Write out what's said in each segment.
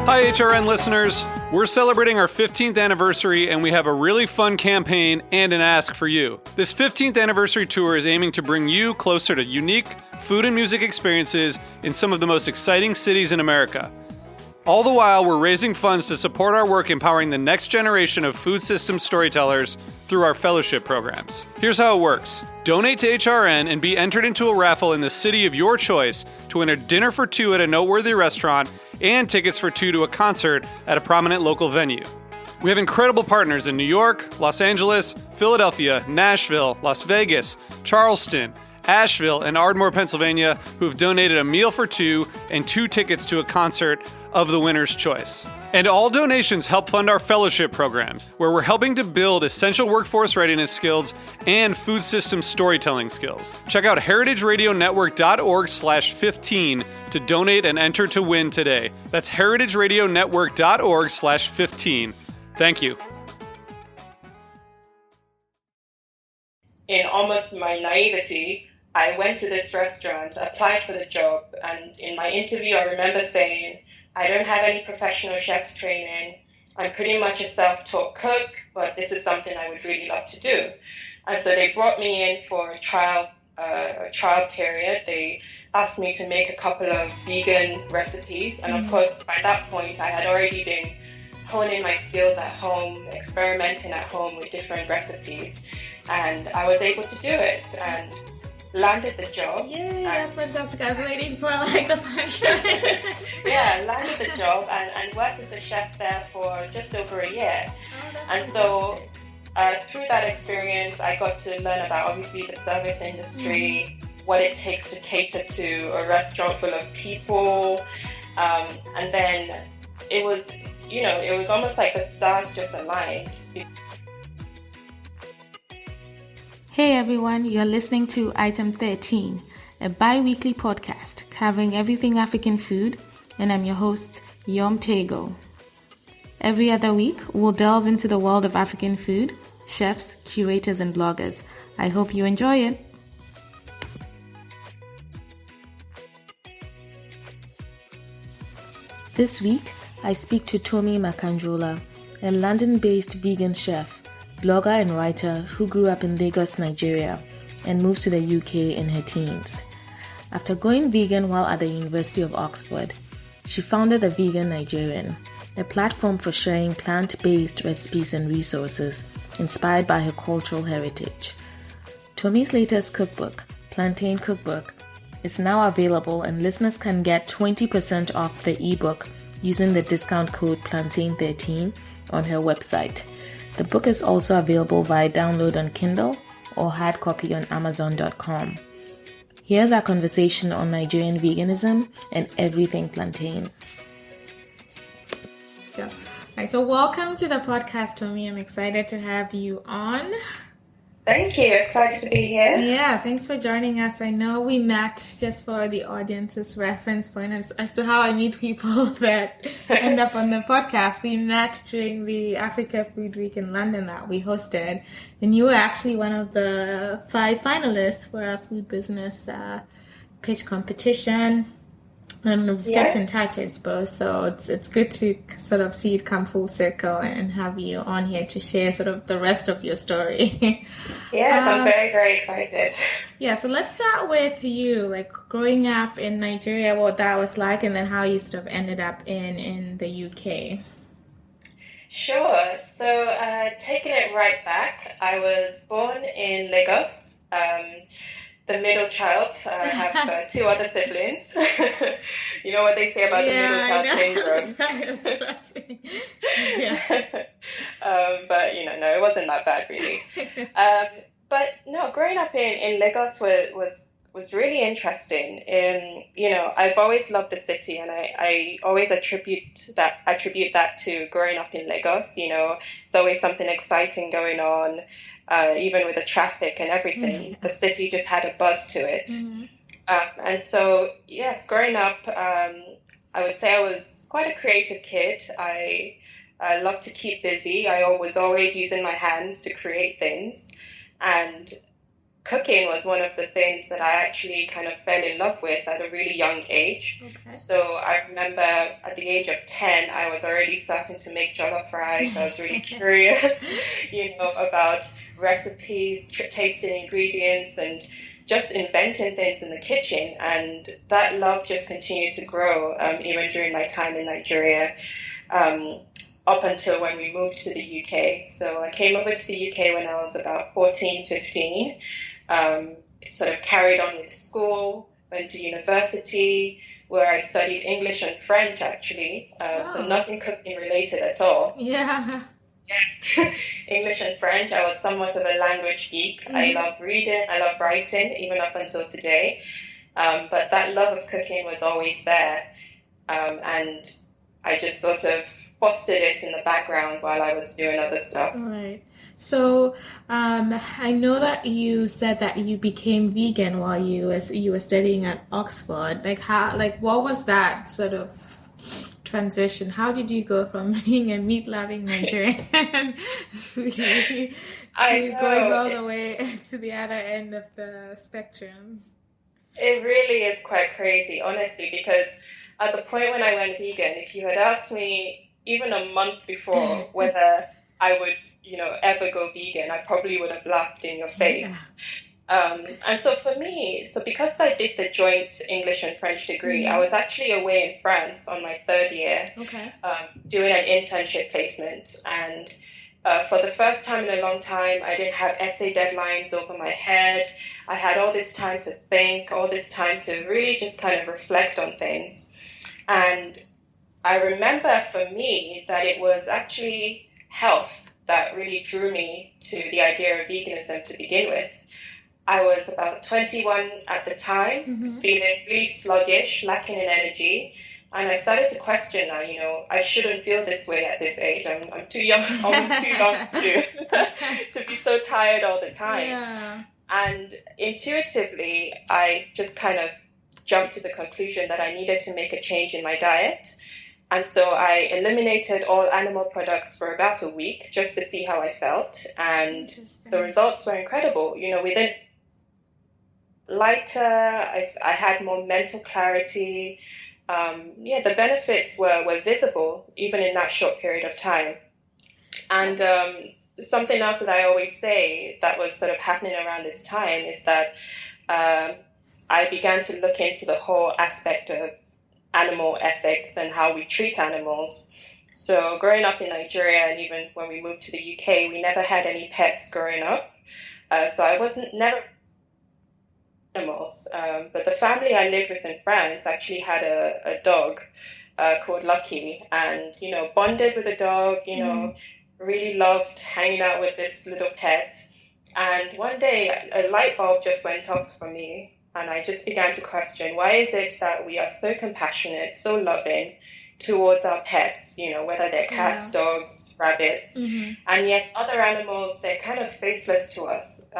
Hi, HRN listeners. We're celebrating our 15th anniversary, and we have a really fun campaign and an ask for you. This 15th anniversary tour is aiming to bring you closer to unique food and music experiences in some of the most exciting cities in America. All the while, we're raising funds to support our work empowering the next generation of food systems storytellers through our fellowship programs. Here's how it works. Donate to HRN and be entered into a raffle in the city of your choice to win a dinner for two at a noteworthy restaurant and tickets for two to a concert at a prominent local venue. We have incredible partners in New York, Los Angeles, Philadelphia, Nashville, Las Vegas, Charleston, Asheville, and Ardmore, Pennsylvania, who have donated a meal for two and two tickets to a concert of the winner's choice. And all donations help fund our fellowship programs, where we're helping to build essential workforce readiness skills and food system storytelling skills. Check out heritageradionetwork.org/15 to donate and enter to win today. That's heritageradionetwork.org/15. Thank you. In almost my naivety, I went to this restaurant, applied for the job, and in my interview, I remember saying, I don't have any professional chef's training. I'm pretty much a self-taught cook, but this is something I would really love to do. And so they brought me in for a trial period. They asked me to make a couple of vegan recipes. And of course, by that point, I had already been honing my skills at home, experimenting at home with different recipes. And I was able to do it and landed the job. Yay, that's fantastic. I was waiting for like the punchline. Yeah, landed the job and worked as a chef there for just over a year. And so through that experience, I got to learn about obviously the service industry, what it takes to cater to a restaurant full of people. And then it was almost like the stars just aligned. Hey everyone, you're listening to Item 13, a bi-weekly podcast covering everything African food, and I'm your host, Yom Tego. Every other week, we'll delve into the world of African food, chefs, curators, and bloggers. I hope you enjoy it. This week, I speak to Tomi Makanjuola, a London-based vegan chef, blogger and writer who grew up in Lagos, Nigeria, and moved to the UK in her teens. After going vegan while at the University of Oxford, she founded the Vegan Nigerian, a platform for sharing plant-based recipes and resources inspired by her cultural heritage. Tomi's latest cookbook, Plantain Cookbook, is now available, and listeners can get 20% off the ebook using the discount code Plantain13 on her website. The book is also available via download on Kindle or hard copy on Amazon.com. Here's our conversation on Nigerian veganism and everything plantain. Yeah. Right, so welcome to the podcast, Tomi. I'm excited to have you on. Thank you. Excited to be here. Yeah, thanks for joining us. I know we met, just for the audience's reference point as to how I meet people that end up on the podcast. We met during the Africa Food Week in London that we hosted, and you were actually one of the 5 finalists for our food business pitch competition. And we've kept in touch, I suppose. So it's good to sort of see it come full circle and have you on here to share sort of the rest of your story. Yes, I'm very, very excited. Yeah, so let's start with you, like growing up in Nigeria, what that was like, and then how you sort of ended up in the UK. Sure. So taking it right back, I was born in Lagos. The middle child. I have 2 other siblings. You know what they say about the middle child syndrome. But no, it wasn't that bad really. But no, growing up in Lagos was really interesting. I've always loved the city, and I always attribute that to growing up in Lagos. It's always something exciting going on. Even with the traffic and everything, the city just had a buzz to it. And so, yes, growing up, I would say I was quite a creative kid. I loved to keep busy. I was always using my hands to create things. And cooking was one of the things that I actually kind of fell in love with at a really young age. Okay. So I remember at the age of 10, I was already starting to make jollof rice. I was really curious, about recipes, tasting ingredients, and just inventing things in the kitchen. And that love just continued to grow, even during my time in Nigeria, up until when we moved to the UK. So I came over to the UK when I was about 14, 15, sort of carried on with school, went to university, where I studied English and French, actually. So nothing cooking related at all. Yeah. English and French. I was somewhat of a language geek. Mm-hmm. I love reading, I love writing, even up until today. But that love of cooking was always there. And I just sort of fostered it in the background while I was doing other stuff. All right. So I know that you said that you became vegan while you were studying at Oxford. What was that sort of transition? How did you go from being a meat-loving Nigerian foodie to going all the way to the other end of the spectrum? It really is quite crazy, honestly, because at the point when I went vegan, if you had asked me even a month before whether I would, ever go vegan, I probably would have laughed in your face. Yeah. And so for me, because I did the joint English and French degree, I was actually away in France on my third year, doing an internship placement. And for the first time in a long time, I didn't have essay deadlines over my head. I had all this time to think, all this time to really just kind of reflect on things. And I remember for me that it was actually health that really drew me to the idea of veganism to begin with. I was about 21 at the time, feeling really sluggish, lacking in energy. And I started to question now, I shouldn't feel this way at this age. I'm too young, almost too young to be so tired all the time. Yeah. And intuitively, I just kind of jumped to the conclusion that I needed to make a change in my diet. And so I eliminated all animal products for about a week just to see how I felt. And the results were incredible. Within lighter, I had more mental clarity. The benefits were visible even in that short period of time. And something else that I always say that was sort of happening around this time is that I began to look into the whole aspect of animal ethics and how we treat animals. So growing up in Nigeria, and even when we moved to the UK, we never had any pets growing up. So I never animals. But the family I lived with in France actually had a dog called Lucky, and bonded with the dog. Really loved hanging out with this little pet. And one day a light bulb just went off for me. And I just began to question, why is it that we are so compassionate, so loving towards our pets, whether they're cats, dogs, rabbits, and yet other animals, they're kind of faceless to us.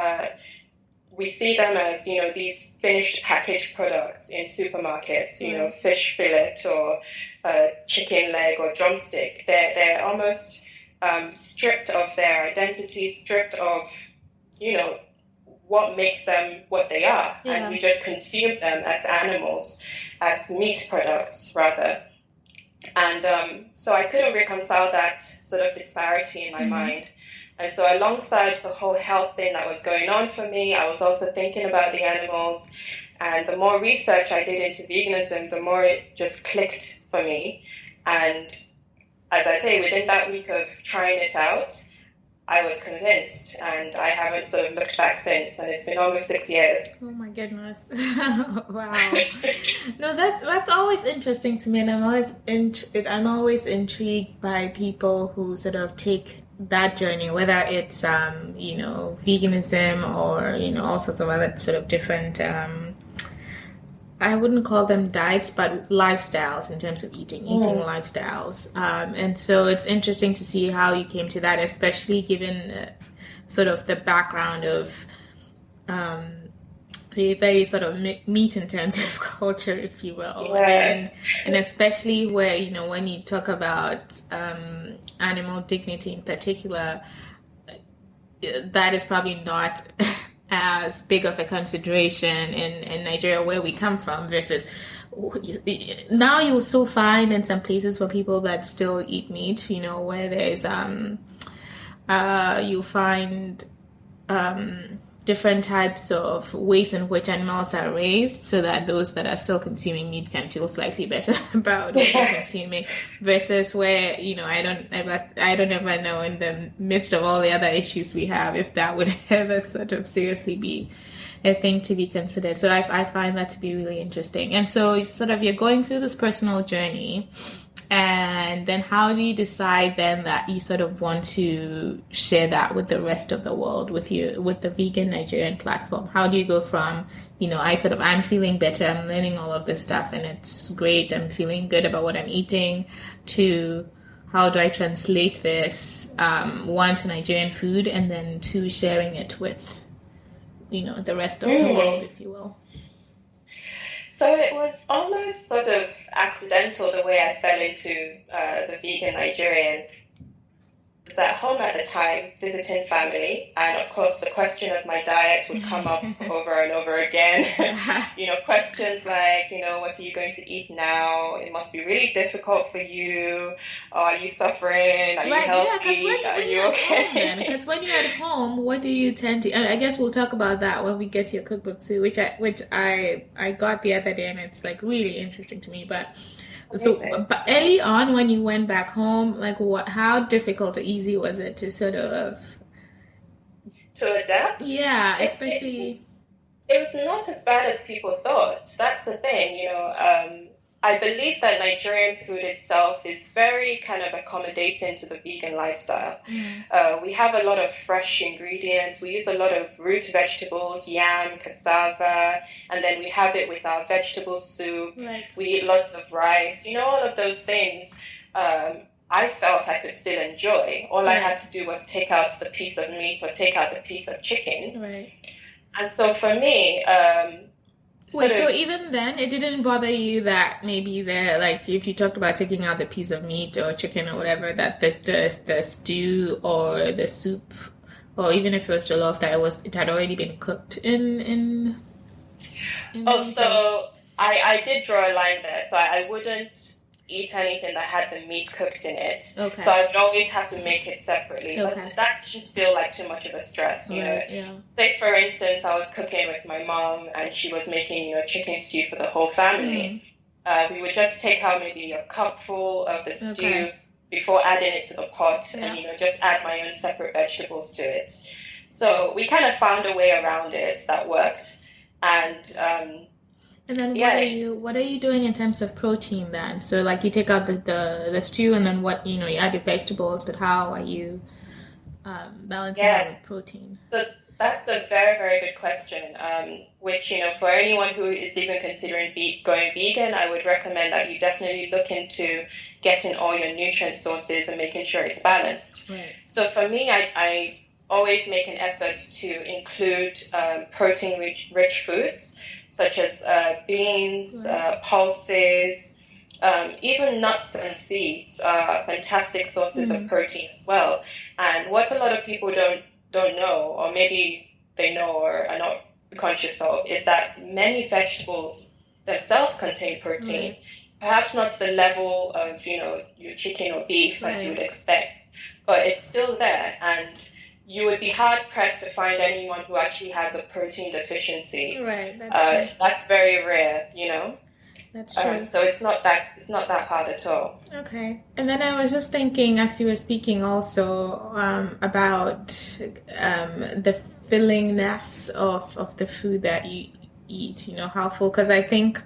We see them as, these finished packaged products in supermarkets, fish fillet or chicken leg or drumstick. They're almost stripped of their identity, stripped of, what makes them what they are. Yeah. And we just consume them as animals, as meat products, rather. And so I couldn't reconcile that sort of disparity in my mind. And so alongside the whole health thing that was going on for me, I was also thinking about the animals. And the more research I did into veganism, the more it just clicked for me. And as I say, within that week of trying it out, I was convinced, and I haven't sort of looked back since, and it's been almost 6 years. Oh my goodness! Wow. No, that's always interesting to me, and I'm always intrigued by people who sort of take that journey, whether it's veganism or all sorts of other sort of different. I wouldn't call them diets, but lifestyles in terms of eating lifestyles. And so it's interesting to see how you came to that, especially given sort of the background of a very sort of meat-intensive culture, if you will. Yes. And especially where, when you talk about animal dignity in particular, that is probably not as big of a consideration in Nigeria, where we come from, versus now you'll still find in some places for people that still eat meat, where there's you'll find different types of ways in which animals are raised, so that those that are still consuming meat can feel slightly better about what they're consuming, versus where I don't ever know, in the midst of all the other issues we have, if that would ever sort of seriously be a thing to be considered. So I find that to be really interesting. And so you're going through this personal journey, and then how do you decide then that you sort of want to share that with the rest of the world, with the Vegan Nigerian platform? How do you go from, I'm feeling better, I'm learning all of this stuff and it's great, I'm feeling good about what I'm eating, to how do I translate this, one, to Nigerian food, and then two, sharing it with, the rest of the world, if you will? So it was almost sort of accidental the way I fell into the Vegan Nigerian. I was at home at the time visiting family, and of course the question of my diet would come up over and over again. Questions like, what are you going to eat now? It must be really difficult for you. Are you suffering? Are you healthy? Are you okay? Because when you're at home, what do you tend to? And I guess we'll talk about that when we get to your cookbook too, which I got the other day, and it's like really interesting to me. But early on, when you went back home, how difficult or easy was it to sort of adapt? Yeah, especially. It was not as bad as people thought. That's the thing, I believe that Nigerian food itself is very kind of accommodating to the vegan lifestyle. We have a lot of fresh ingredients. We use a lot of root vegetables, yam, cassava, and then we have it with our vegetable soup. Right. We eat lots of rice. All of those things I felt I could still enjoy. All I had to do was take out the piece of meat or take out the piece of chicken. Right. And so for me... so even then, it didn't bother you that maybe if you talked about taking out the piece of meat or chicken or whatever, that the stew or the soup, or even if it was jollof, that it had already been cooked in so I did draw a line there. So I wouldn't eat anything that had the meat cooked in it. Okay. So I would always have to make it separately. Okay. But that didn't feel like too much of a stress, Yeah. Say, for instance, I was cooking with my mom and she was making, chicken stew for the whole family. We would just take out maybe a cupful of the stew before adding it to the pot and, just add my own separate vegetables to it. So we kind of found a way around it that worked. And then what are you doing in terms of protein then? So you take out the stew, and then what, you add your vegetables, but how are you balancing that with protein? So that's a very, very good question, which, for anyone who is even considering going vegan, I would recommend that you definitely look into getting all your nutrient sources and making sure it's balanced. Right. So for me, I always make an effort to include protein-rich foods, such as beans, pulses, even nuts and seeds are fantastic sources of protein as well. And what a lot of people don't know, or maybe they know or are not conscious of, is that many vegetables themselves contain protein. Perhaps not to the level of, your chicken or beef as you would expect, but it's still there. And you would be hard-pressed to find anyone who actually has a protein deficiency. Right, that's true. That's very rare, That's true. So it's not that hard at all. Okay. And then I was just thinking, as you were speaking also, about the fillingness of the food that you eat, how full, because I think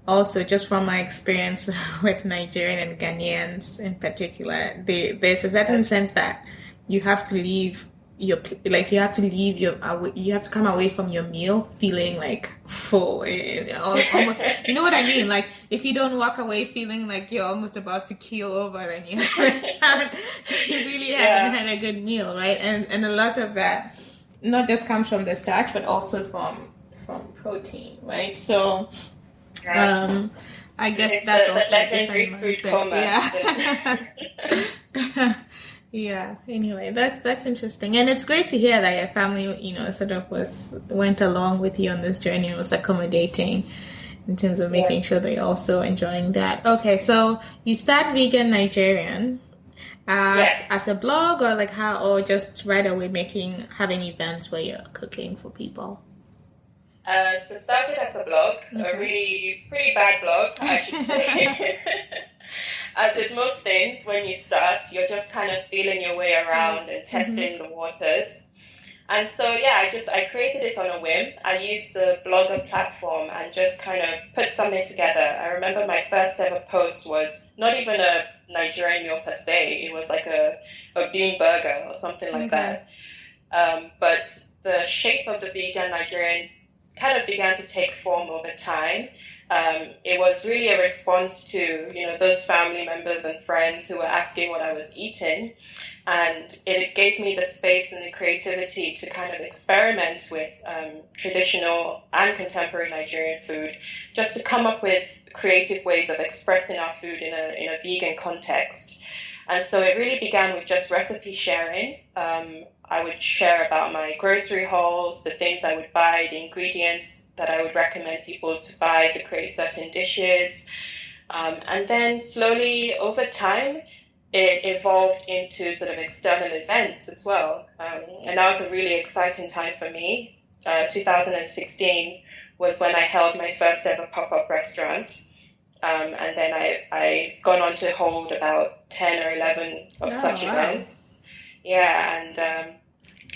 also, just from my experience with Nigerian and Ghanaians in particular, there's a certain sense that you have to leave you have to come away from your meal feeling full, almost, you know what I mean? If you don't walk away feeling like you're almost about to keel over, then you really haven't had a good meal, right? And a lot of that not just comes from the starch, but also from protein, right? So I guess that's also a different mindset. Yeah. Yeah. Anyway, that's interesting, and it's great to hear that your family, sort of went along with you on this journey and was accommodating in terms of making sure that you're also enjoying that. Okay, so you start Vegan Nigerian as a blog, or or just right away having events where you're cooking for people? So started as a blog, a really pretty bad blog, I should say. As with most things, when you start, you're just kind of feeling your way around and testing the waters. And so, I created it on a whim. I used the Blogger platform and just kind of put something together. I remember my first ever post was not even a Nigerian meal per se. It was like a bean burger or something like that. But the shape of the Vegan Nigerian kind of began to take form over time. It was really a response to, those family members and friends who were asking what I was eating. And it gave me the space and the creativity to kind of experiment with traditional and contemporary Nigerian food, just to come up with creative ways of expressing our food in a vegan context. And so it really began with just recipe sharing. I would share about my grocery hauls, the things I would buy, the ingredients that I would recommend people to buy to create certain dishes. And then slowly over time, it evolved into sort of external events as well. And that was a really exciting time for me. 2016 was when I held my first ever pop-up restaurant. And then I've gone on to hold about 10 or 11 of such events. Yeah, and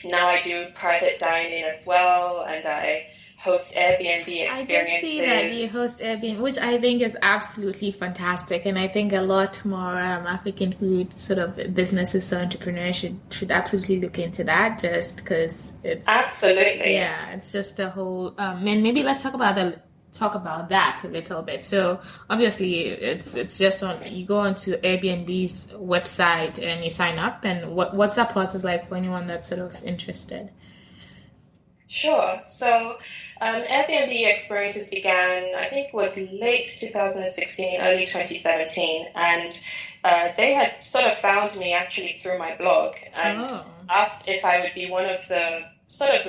now I do private dining as well, and I host Airbnb experiences. I did see that you host Airbnb, which I think is absolutely fantastic, and I think a lot more African food sort of businesses or entrepreneurs should absolutely look into that, just because it's absolutely it's just a whole. And maybe let's talk about that a little bit. So obviously it's just you go onto Airbnb's website and you sign up, and what's that process like for anyone that's sort of interested? Sure. So Airbnb experiences began, I think it was late 2016, early 2017, and they had sort of found me actually through my blog and asked if I would be one of the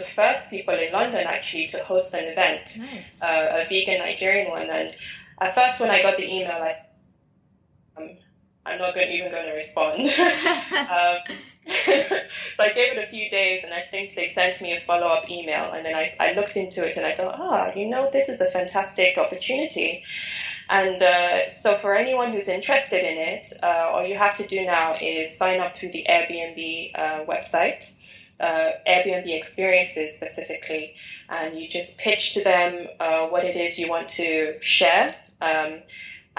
first people in London actually to host an event, a Vegan Nigerian one. And at first when I got the email, I'm not even going to respond. So I gave it a few days, and I think they sent me a follow-up email, and then I looked into it and I thought, this is a fantastic opportunity. And so for anyone who's interested in it, all you have to do now is sign up through the Airbnb website. Airbnb experiences specifically, and you just pitch to them what it is you want to share,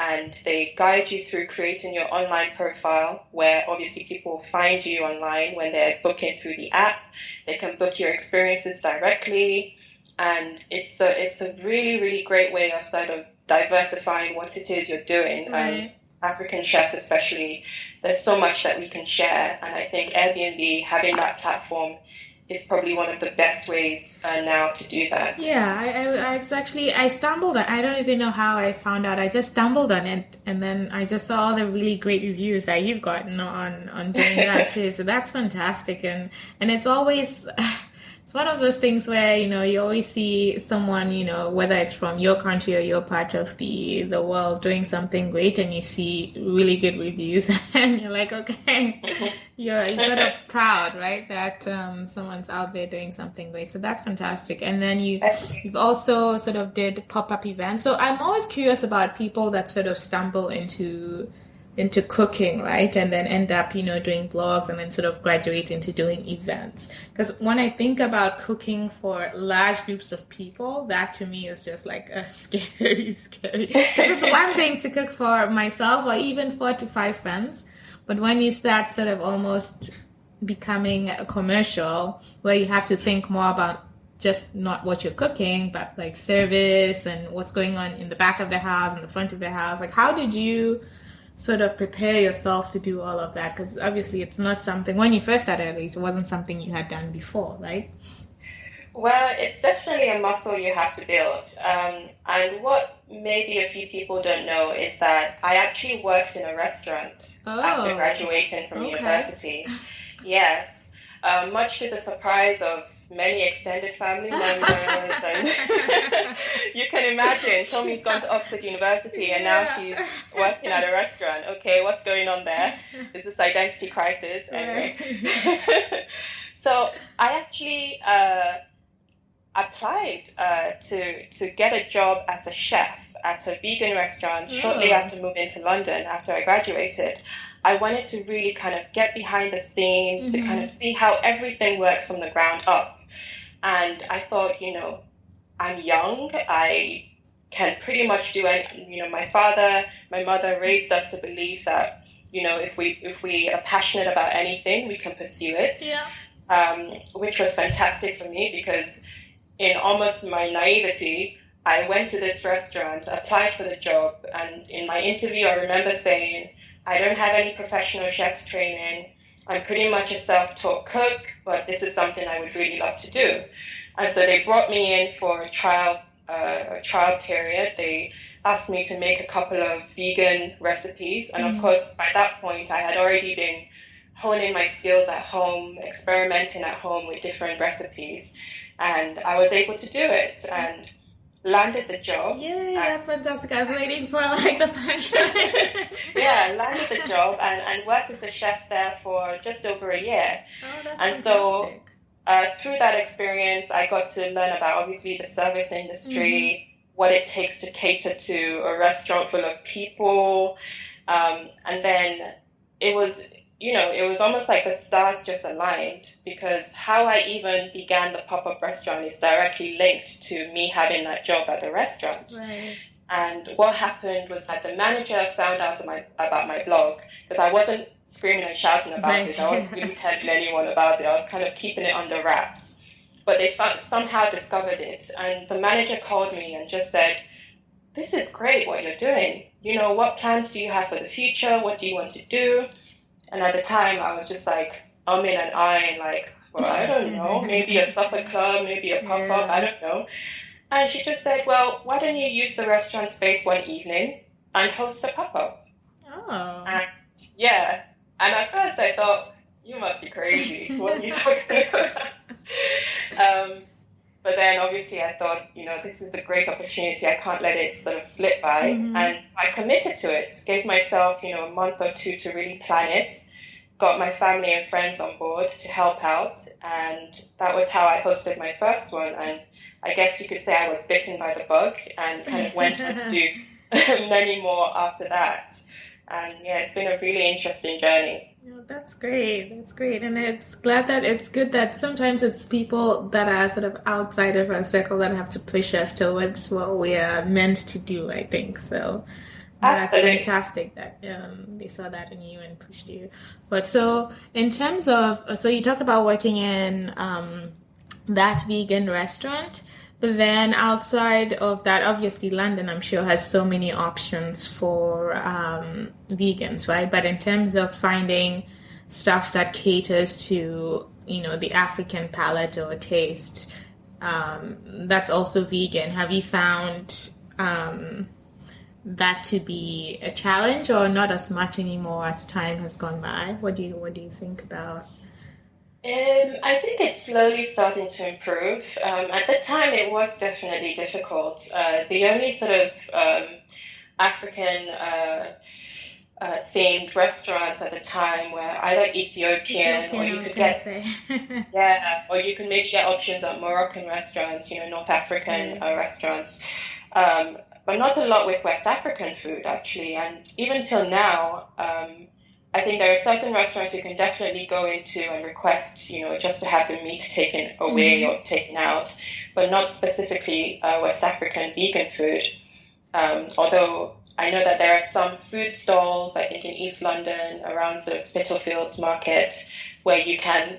and they guide you through creating your online profile, where obviously people find you online when they're booking through the app. They can book your experiences directly, and it's a really, really great way of sort of diversifying what it is you're doing. Right. African chefs especially, there's so much that we can share, and I think Airbnb, having that platform, is probably one of the best ways now to do that. Yeah, I stumbled on, I don't even know how I found out. I just stumbled on it, and then I just saw all the really great reviews that you've gotten on doing that too. So that's fantastic, and it's always. It's one of those things where, you always see someone, whether it's from your country or your part of the world doing something great, and you see really good reviews and you're like, okay, you're sort of proud, right, that someone's out there doing something great. So that's fantastic. And then you've also sort of did pop-up events. So I'm always curious about people that sort of stumble into cooking, right? And then end up, doing blogs and then sort of graduate into doing events. Because when I think about cooking for large groups of people, that to me is just like a scary. Because it's one thing to cook for myself or even 4 to 5 friends. But when you start sort of almost becoming a commercial where you have to think more about just not what you're cooking, but like service and what's going on in the back of the house and the front of the house. Like, how did you sort of prepare yourself to do all of that? Because obviously it's not something, when you first started at least, it wasn't something you had done before, right? Well, it's definitely a muscle you have to build. And what maybe a few people don't know is that I actually worked in a restaurant after graduating from university. Yes, much to the surprise of many extended family members. And you can imagine, Tomi's gone to Oxford University and now she's working at a restaurant. Okay, what's going on there? Is this identity crisis? Anyway. So I actually applied to get a job as a chef at a vegan restaurant shortly after moving to London after I graduated. I wanted to really kind of get behind the scenes to kind of see how everything works from the ground up. And I thought, I'm young. I can pretty much do it. My mother raised us to believe that, if we are passionate about anything, we can pursue it. Yeah. Which was fantastic for me because in almost my naivety, I went to this restaurant, applied for the job, and in my interview, I remember saying, I don't have any professional chef's training. I'm pretty much a self-taught cook, but this is something I would really love to do. And so they brought me in for a trial period. They asked me to make a couple of vegan recipes. And of course, by that point, I had already been honing my skills at home, experimenting at home with different recipes. And I was able to do it and landed the job. Yay, that's fantastic. I was waiting for the punchline. Yeah, landed the job and worked as a chef there for just over a year. Oh, that's and fantastic. So through that experience, I got to learn about obviously the service industry, what it takes to cater to a restaurant full of people. And then it was almost like the stars just aligned because how I even began the pop-up restaurant is directly linked to me having that job at the restaurant. Right. And what happened was that the manager found out about my blog because I wasn't screaming and shouting about it. I wasn't really telling anyone about it. I was kind of keeping it under wraps. But they somehow discovered it. And the manager called me and just said, this is great what you're doing. What plans do you have for the future? What do you want to do? And at the time, I was just like, umming and ahhing, like, well, I don't know, maybe a supper club, maybe a pop-up, I don't know. And she just said, well, why don't you use the restaurant space one evening and host a pop-up? Oh. And, yeah. And at first I thought, you must be crazy. What are you talking about? But then obviously I thought, this is a great opportunity. I can't let it sort of slip by. And I committed to it, gave myself, a month or two to really plan it, got my family and friends on board to help out. And that was how I hosted my first one. And I guess you could say I was bitten by the bug and kind of went on to do many more after that. And yeah, it's been a really interesting journey. Oh, that's great. That's great. And it's good that sometimes it's people that are sort of outside of our circle that have to push us towards what we are meant to do, I think. So that's fantastic that they saw that in you and pushed you. But so in terms of, so you talked about working in that vegan restaurant. But then outside of that, obviously London, I'm sure, has so many options for vegans, right? But in terms of finding stuff that caters to, the African palate or taste, that's also vegan. Have you found that to be a challenge or not as much anymore as time has gone by? What do you think about? I think it's slowly starting to improve. At the time, it was definitely difficult. The only sort of African themed restaurants at the time were either Ethiopian or you could get or you can maybe get options at Moroccan restaurants, North African restaurants. But not a lot with West African food actually. And even till now, I think there are certain restaurants you can definitely go into and request, just to have the meat taken away or taken out, but not specifically West African vegan food. Although I know that there are some food stalls, I think in East London, around the Spitalfields Market, where you can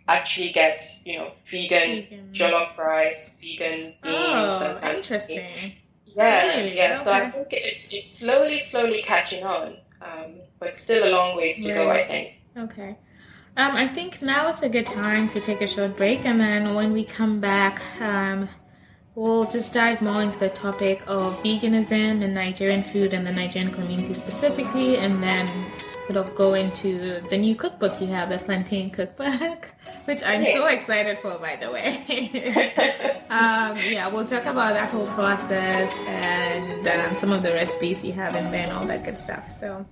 actually get, vegan jollof rice, vegan beans. Oh, interesting. Yeah, really? yeah. Okay. So I think it's slowly catching on. But still a long ways to go, I think. Okay. I think now is a good time to take a short break, and then when we come back, we'll just dive more into the topic of veganism and Nigerian food and the Nigerian community specifically, and then sort of go into the new cookbook you have, the Plantain cookbook, which I'm so excited for, by the way. We'll talk about that whole process and some of the recipes you have in there and all that good stuff. So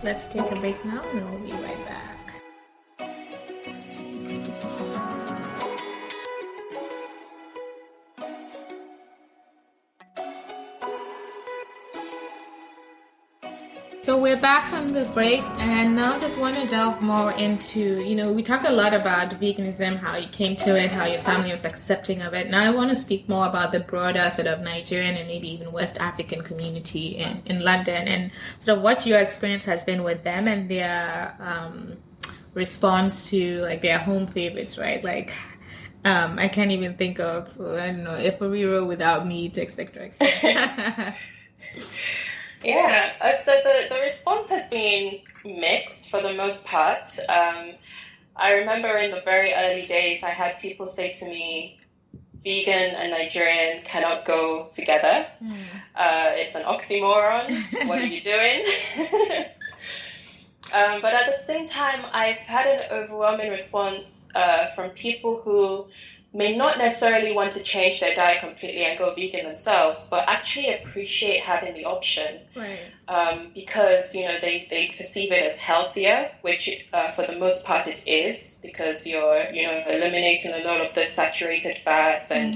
let's take a break now, and we'll be right back. So we're back from the break, and now just want to delve more into, we talked a lot about veganism, how you came to it, how your family was accepting of it. Now I want to speak more about the broader sort of Nigerian and maybe even West African community in London, and sort of what your experience has been with them and their response to like their home favorites, right? Like, I can't even think of, Eporiro without meat, etc., etc. Yeah, so the response has been mixed for the most part. I remember in the very early days, I had people say to me, vegan and Nigerian cannot go together. It's an oxymoron. What are you doing? But at the same time, I've had an overwhelming response from people who may not necessarily want to change their diet completely and go vegan themselves, but actually appreciate having the option. Right. Because, they perceive it as healthier, which for the most part it is, because you're, eliminating a lot of the saturated fats, and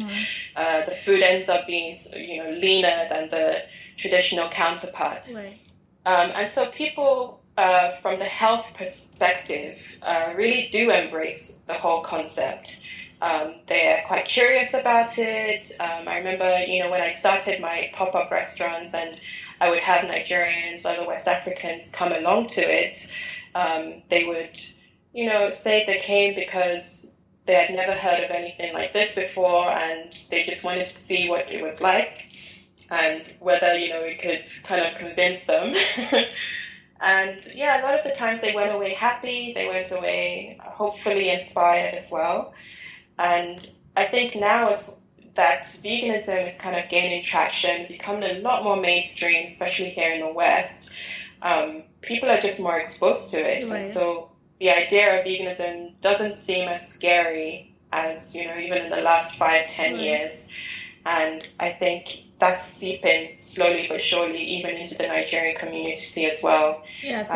the food ends up being, leaner than the traditional counterpart. Right. And so people, from the health perspective, really do embrace the whole concept. They're quite curious about it. I remember, when I started my pop-up restaurants and I would have Nigerians, other West Africans come along to it, they would, say they came because they had never heard of anything like this before, and they just wanted to see what it was like and whether, we could kind of convince them. And a lot of the times they went away happy, they went away hopefully inspired as well. And I think now is that veganism is kind of gaining traction, becoming a lot more mainstream, especially here in the West. People are just more exposed to it. Right. And so the idea of veganism doesn't seem as scary as, even in the last 5-10 years. And I think that's seeping slowly but surely even into the Nigerian community as well. Yeah, so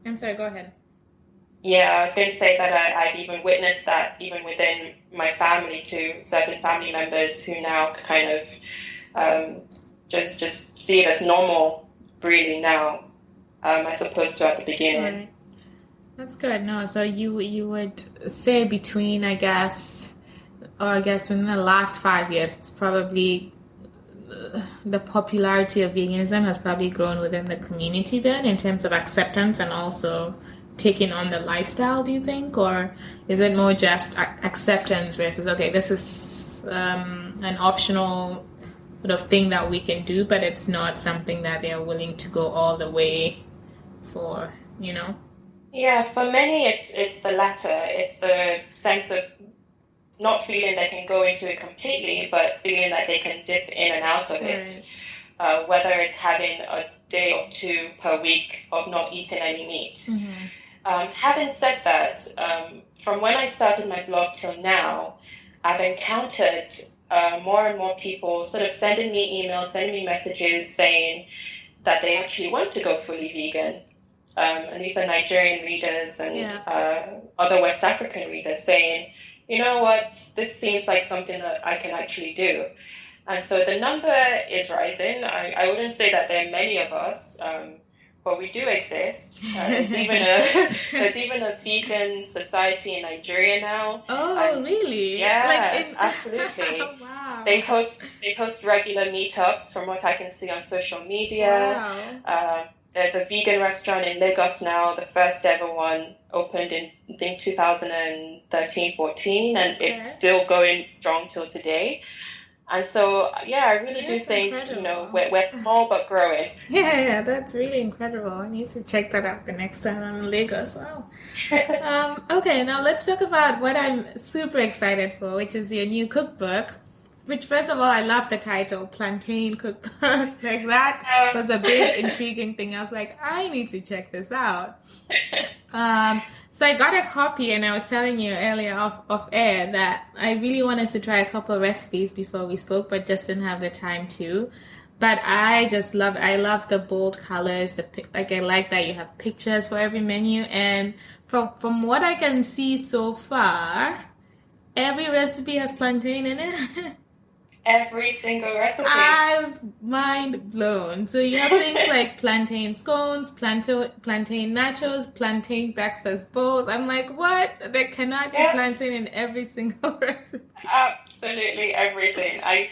I'm sorry, go ahead. Yeah, I was going to say that I've even witnessed that even within my family too, certain family members who now kind of just see it as normal really now, as opposed to at the beginning. Right. That's good. No, so you would say between, I guess within the last 5 years, it's probably the popularity of veganism has probably grown within the community then in terms of acceptance and also taking on the lifestyle, do you think? Or is it more just acceptance versus, okay, this is an optional sort of thing that we can do, but it's not something that they're willing to go all the way for, Yeah, for many it's the latter. It's the sense of not feeling they can go into it completely, but feeling that they can dip in and out of it. Whether it's having a day or two per week of not eating any meat. Mm-hmm. Having said that, from when I started my blog till now, I've encountered more and more people sort of sending me emails, sending me messages saying that they actually want to go fully vegan. And these are Nigerian readers and other West African readers saying, you know what, this seems like something that I can actually do. And so the number is rising. I wouldn't say that there are many of us, but we do exist. There's even a vegan society in Nigeria now. Oh, really? Yeah, absolutely. Wow. They host regular meetups from what I can see on social media. Wow. There's a vegan restaurant in Lagos now. The first ever one opened in, I think, 2013-14, and it's still going strong till today. And so, I really do think, incredible. we're small but growing. Yeah, that's really incredible. I need to check that out the next time I'm in Lagos. Wow. Okay, now let's talk about what I'm super excited for, which is your new cookbook. Which, first of all, I love the title, Plantain Cookbook. Like, that was a big, intriguing thing. I was like, I need to check this out. So I got a copy, and I was telling you earlier off air that I really wanted to try a couple of recipes before we spoke, but just didn't have the time to. But I love the bold colors. I like that you have pictures for every menu. And from what I can see so far, every recipe has plantain in it. Every single recipe. I was mind blown. So you have things like plantain scones, plantain nachos, plantain breakfast bowls. I'm like, what? There cannot be plantain in every single recipe. Absolutely everything. I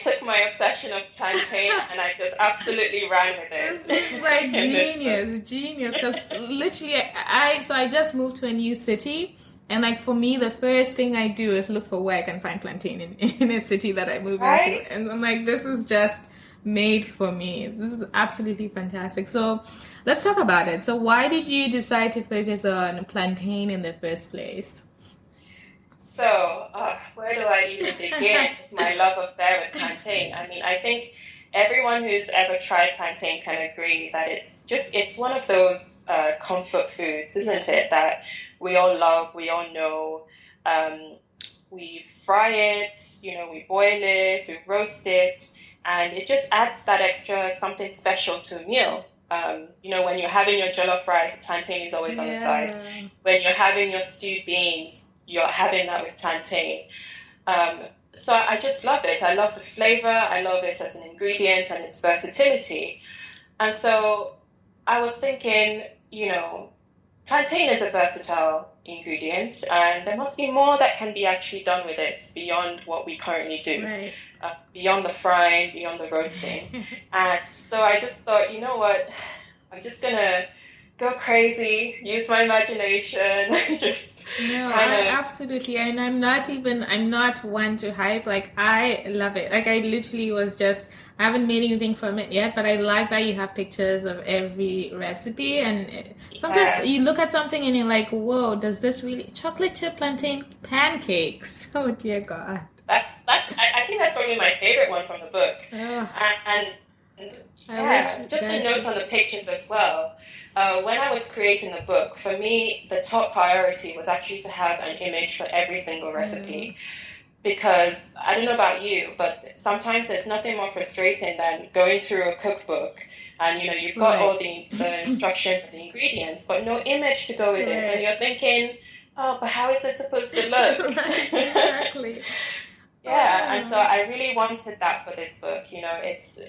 took my obsession of plantain and I just absolutely ran with it. This is like genius. Because literally, I just moved to a new city. And like for me, the first thing I do is look for where I can find plantain in a city that I move into. And I'm like, this is just made for me. This is absolutely fantastic. So let's talk about it. So why did you decide to focus on plantain in the first place? So where do I even begin with my love affair with plantain? I mean, I think everyone who's ever tried plantain can agree that it's one of those comfort foods, isn't it? That we all love, we all know. We fry it, we boil it, we roast it, and it just adds that extra something special to a meal. When you're having your jollof rice, plantain is always on the side. When you're having your stewed beans, you're having that with plantain. So I just love it. I love the flavor. I love it as an ingredient and its versatility. And so I was thinking, plantain is a versatile ingredient, and there must be more that can be actually done with it beyond what we currently do, right. Beyond the frying, beyond the roasting. And so I just thought, you know what, I'm just going to go crazy, use my imagination, absolutely. And I'm not one to hype. Like, I love it. Like, I literally I haven't made anything from it yet, but I like that you have pictures of every recipe. And sometimes you look at something and you're like, whoa, does this really, chocolate chip plantain pancakes? Oh dear God. I think that's probably my favorite one from the book. Oh. And just a note on the pictures as well. When I was creating the book, for me, the top priority was actually to have an image for every single recipe. Because I don't know about you, but sometimes there's nothing more frustrating than going through a cookbook and, you've got all the instructions and the ingredients, but no image to go with it. And you're thinking, oh, but how is it supposed to look? Exactly. And so I really wanted that for this book. It's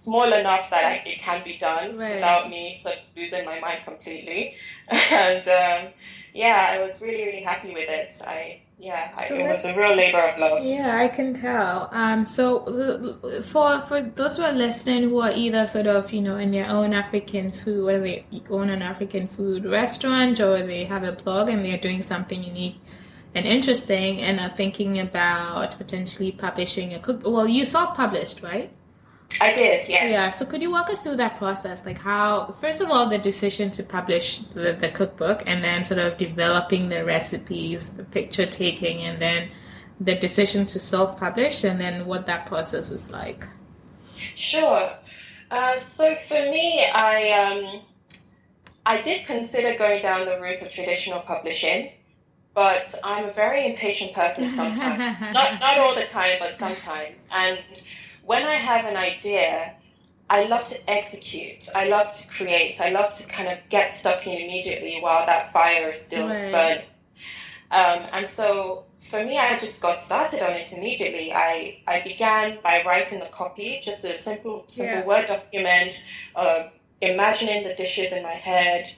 small enough that it can be done without me sort of losing my mind completely. And I was really, really happy with it. It was a real labor of love. Yeah, I can tell. So for those who are listening who are either sort of, in their own African food, whether they own an African food restaurant or they have a blog and they're doing something unique and interesting and are thinking about potentially publishing a cookbook. Well, you self-published, right? I did, yes. Yeah, so could you walk us through that process? Like how, first of all, the decision to publish the cookbook and then sort of developing the recipes, the picture taking, and then the decision to self-publish and then what that process was like. Sure. So for me, I did consider going down the route of traditional publishing. But I'm a very impatient person sometimes. Not all the time, but sometimes. And when I have an idea, I love to execute. I love to create. I love to kind of get stuck in immediately while that fire is still burning. And so for me, I just got started on it immediately. I began by writing the copy, just a simple Word document, imagining the dishes in my head,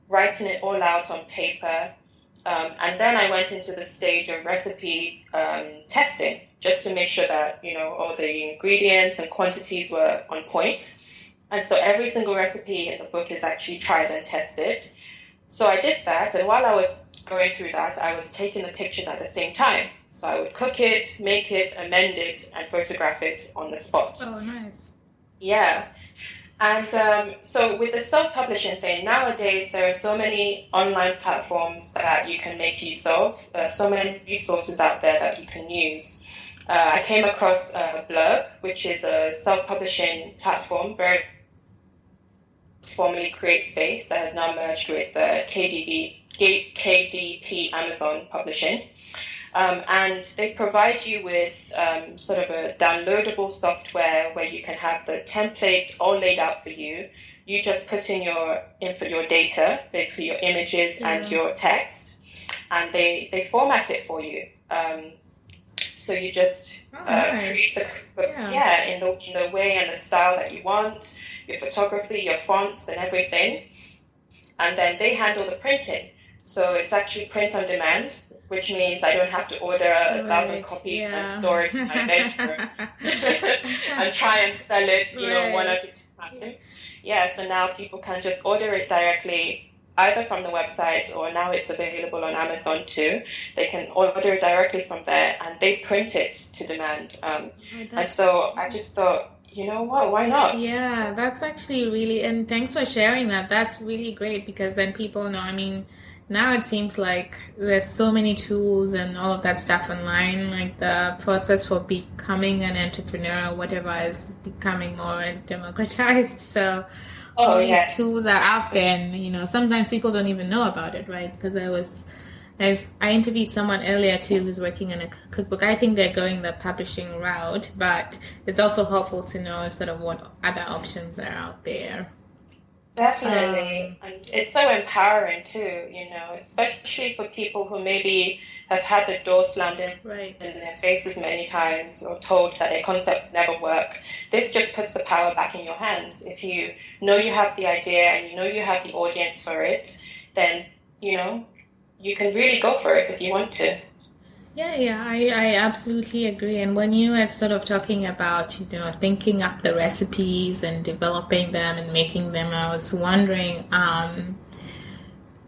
writing it all out on paper. And then I went into the stage of recipe testing, just to make sure that, all the ingredients and quantities were on point. And so every single recipe in the book is actually tried and tested. So I did that, and while I was going through that, I was taking the pictures at the same time. So I would cook it, make it, amend it, and photograph it on the spot. Oh, nice. Yeah. And so with the self-publishing thing, nowadays there are so many online platforms that you can make use of, so many resources out there that you can use. I came across Blurb, which is a self-publishing platform, very formerly CreateSpace, that has now merged with KDP Amazon Publishing. And they provide you with sort of a downloadable software where you can have the template all laid out for you. You just put in your data, basically your images and your text, and they format it for you. So you just create in the way and the style that you want, your photography, your fonts, and everything, and then they handle the printing. So it's actually print on demand, which means I don't have to order 1,000 copies and store it in my bedroom and try and sell it, one at a time. Yeah, so now people can just order it directly, either from the website, or now it's available on Amazon too. They can order it directly from there, and they print it to demand. And so I just thought, you know what, why not? Yeah, that's actually really, and thanks for sharing that. That's really great, because then people know, I mean, now it seems like there's so many tools and all of that stuff online, like the process for becoming an entrepreneur or whatever is becoming more democratized. So all these tools are out there, and, sometimes people don't even know about it, right? Because I interviewed someone earlier too who's working on a cookbook. I think they're going the publishing route, but it's also helpful to know sort of what other options are out there. Definitely. And it's so empowering too, especially for people who maybe have had the door slammed in their faces many times, or told that their concept never work. This just puts the power back in your hands. If you know you have the idea and you know you have the audience for it, then, you can really go for it if you want to. Yeah, I absolutely agree. And when you were sort of talking about, thinking up the recipes and developing them and making them, I was wondering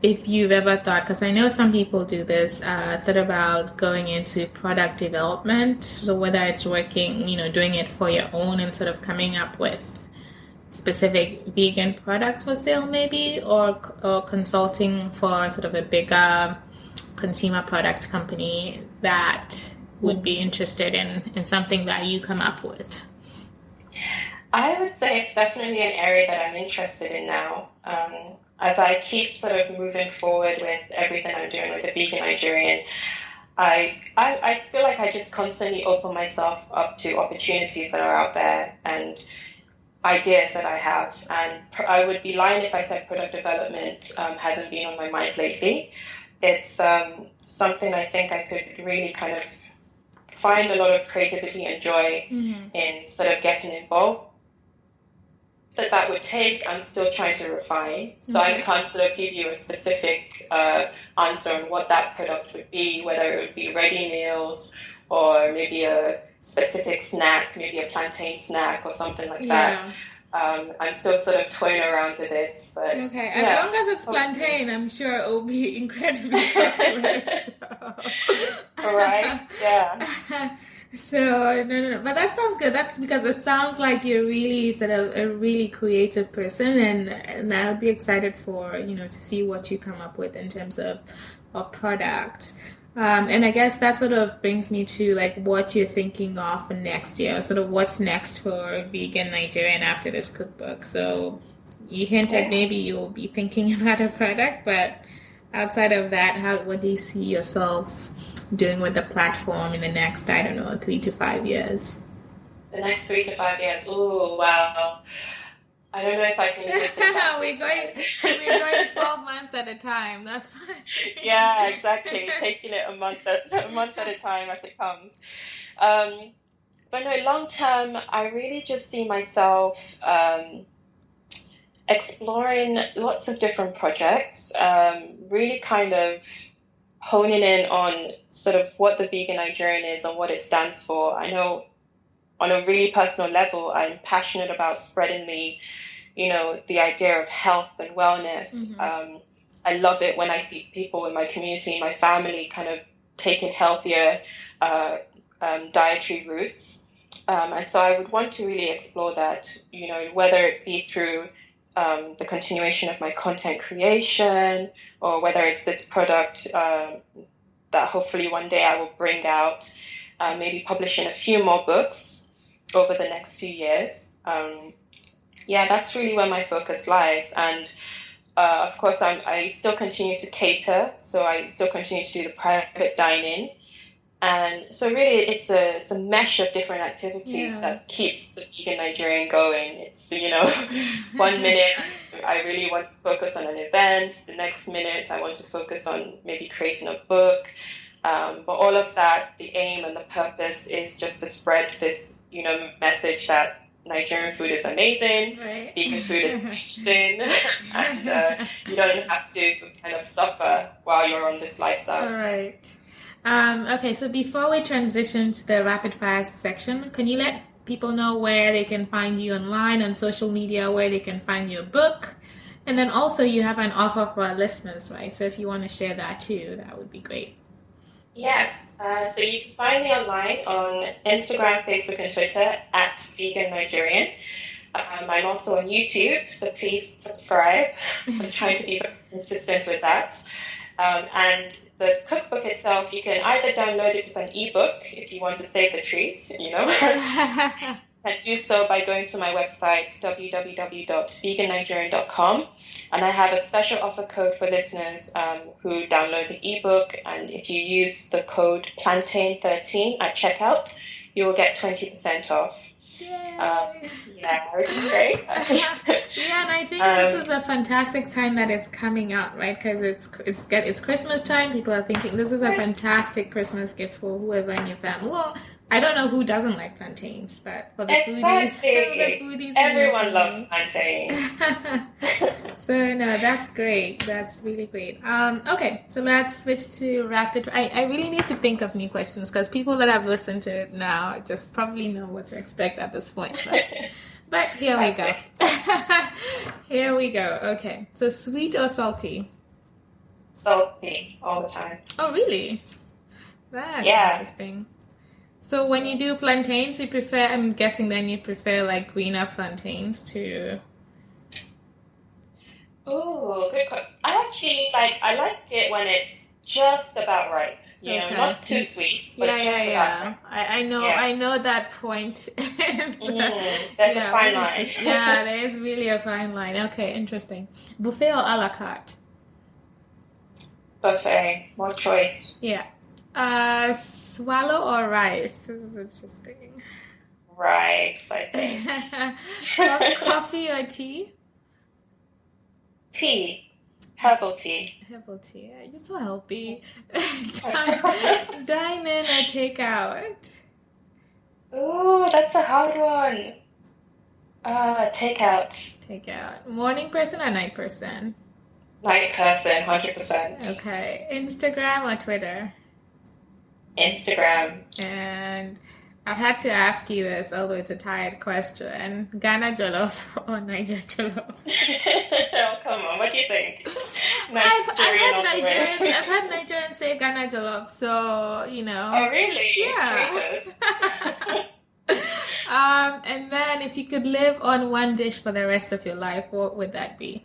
if you've ever thought, because I know some people do this, thought about going into product development. So whether it's working, doing it for your own and sort of coming up with specific vegan products for sale maybe, or consulting for sort of a bigger consumer product company that would be interested in something that you come up with? I would say it's definitely an area that I'm interested in now. As I keep sort of moving forward with everything I'm doing with the Vegan Nigerian, I feel like I just constantly open myself up to opportunities that are out there and ideas that I have. And I would be lying if I said product development hasn't been on my mind lately. It's something I think I could really kind of find a lot of creativity and joy in sort of getting involved. That would take, I'm still trying to refine. So I can't sort of give you a specific answer on what that product would be, whether it would be ready meals or maybe a specific snack, maybe a plantain snack or something like that. I'm still sort of toying around with it, but as long as it's plantain, I'm sure it will be incredibly popular. Right? Yeah. So no, but that sounds good. That's because it sounds like you're really sort of a really creative person, and I'll be excited for to see what you come up with in terms of product. And I guess that sort of brings me to like what you're thinking of for next year, sort of what's next for Vegan Nigerian after this cookbook. So you hinted maybe you'll be thinking about a product, but outside of that, what do you see yourself doing with the platform in the next, 3 to 5 years? The next 3 to 5 years. Oh, wow. I don't know if I can even think about we're going 12 months at a time. That's fine. Yeah, exactly. Taking it a month at a time as it comes. But no, long term, I really just see myself exploring lots of different projects, really kind of honing in on sort of what the Vegan Nigerian is and what it stands for. I know on a really personal level, I'm passionate about spreading the idea of health and wellness. I love it when I see people in my community, my family kind of taken healthier dietary routes. And so I would want to really explore that, whether it be through the continuation of my content creation, or whether it's this product that hopefully one day I will bring out, maybe publishing a few more books over the next few years. That's really where my focus lies. And of course, I still continue to cater, so I still continue to do the private dining. And so really it's a mesh of different activities that keeps the Vegan Nigerian going. It's, 1 minute I really want to focus on an event. The next minute I want to focus on maybe creating a book. But all of that, the aim and the purpose is just to spread this, message that Nigerian food is amazing, right. Vegan food is amazing, and you don't have to kind of suffer while you're on this lifestyle. All right. Okay, so before we transition to the rapid fire section, can you let people know where they can find you online, on social media, where they can find your book? And then also you have an offer for our listeners, right? So if you want to share that too, that would be great. Yes, so you can find me online on Instagram, Facebook, and Twitter at Vegan Nigerian. I'm also on YouTube, so please subscribe. I'm trying to be very consistent with that. And the cookbook itself, you can either download it as an ebook if you want to save the treats, and do so by going to my website, www.vegannigerian.com. And I have a special offer code for listeners who download the ebook. And if you use the code Plantain13 at checkout, you will get 20% off. Which is great. And I think this is a fantastic time that it's coming out, right? Because it's Christmas time. People are thinking this is a fantastic Christmas gift for whoever in your family. Well, I don't know who doesn't like plantains, but for the foodies, everyone loves plantains. So no, that's great. That's really great. Okay, so let's switch to rapid. I really need to think of new questions because people that have listened to it now just probably know what to expect at this point. But here we go. Here we go. Okay, so sweet or salty? Salty all the time. Oh, really? That's interesting. So when you do plantains, you prefer, I'm guessing then you prefer like greener plantains to... Oh, good question. I like it when it's just about right. Not too sweet, but just about right. I know that point. There's a fine line. There is really a fine line. Okay, interesting. Buffet or a la carte? Buffet, more choice. Yeah. Swallow or rice? This is interesting. Rice, I think. Coffee or tea? Tea. Herbal tea. Herbal tea. You're so healthy. Dine in or take out? Ooh, that's a hard one. Take out. Take out. Morning person or night person? Night person, 100%. Okay. Instagram or Twitter? Instagram. And I've had to ask you this, although it's a tired question. Ghana jollof or Niger jollof? Oh, come on. What do you think? I've had Nigerians say Ghana jollof, so, Oh, really? Yeah. And then if you could live on one dish for the rest of your life, what would that be?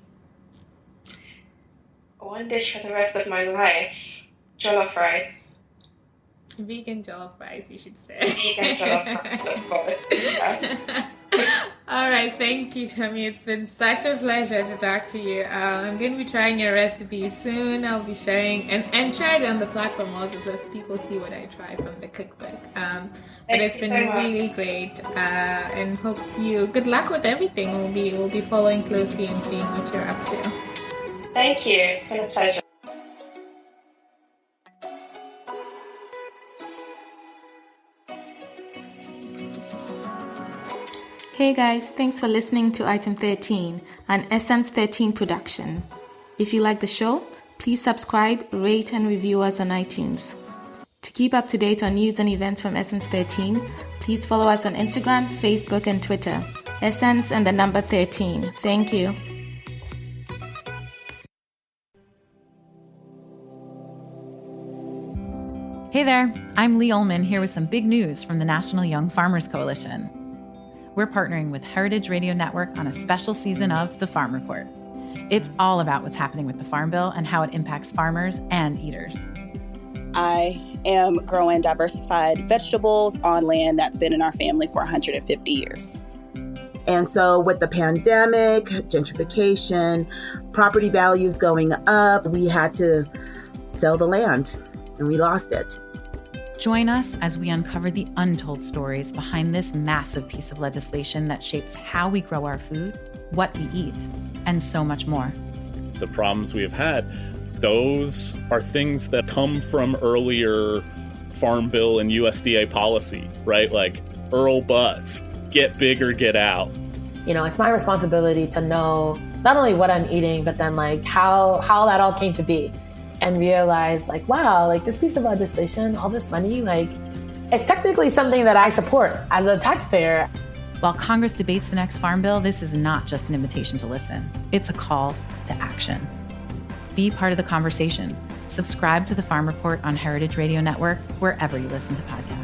One dish for the rest of my life. Jollof rice. Vegan jollof rice, you should say. Vegan jollof rice, of course. Yeah. All right, thank you, Tomi. It's been such a pleasure to talk to you. I'm going to be trying your recipe soon. I'll be sharing and share it on the platform also so people see what I try from the cookbook. But it's been really great, and hope you good luck with everything. We'll be following closely and seeing what you're up to. Thank you. It's been a pleasure. Hey guys, thanks for listening to Item 13, an Essence 13 production. If you like the show, please subscribe, rate, and review us on iTunes. To keep up to date on news and events from Essence 13, please follow us on Instagram, Facebook, and Twitter. Essence and the number 13. Thank you. Hey there, I'm Lee Ullman here with some big news from the National Young Farmers Coalition. We're partnering with Heritage Radio Network on a special season of The Farm Report. It's all about what's happening with the Farm Bill and how it impacts farmers and eaters. I am growing diversified vegetables on land that's been in our family for 150 years. And so with the pandemic, gentrification, property values going up, we had to sell the land and we lost it. Join us as we uncover the untold stories behind this massive piece of legislation that shapes how we grow our food, what we eat, and so much more. The problems we have had, those are things that come from earlier Farm Bill and USDA policy, right? Like Earl Butts, get big or get out. You know, it's my responsibility to know not only what I'm eating, but then like how that all came to be. And realize like, wow, like this piece of legislation, all this money, like it's technically something that I support as a taxpayer. While Congress debates the next Farm Bill, this is not just an invitation to listen. It's a call to action. Be part of the conversation. Subscribe to the Farm Report on Heritage Radio Network, wherever you listen to podcasts.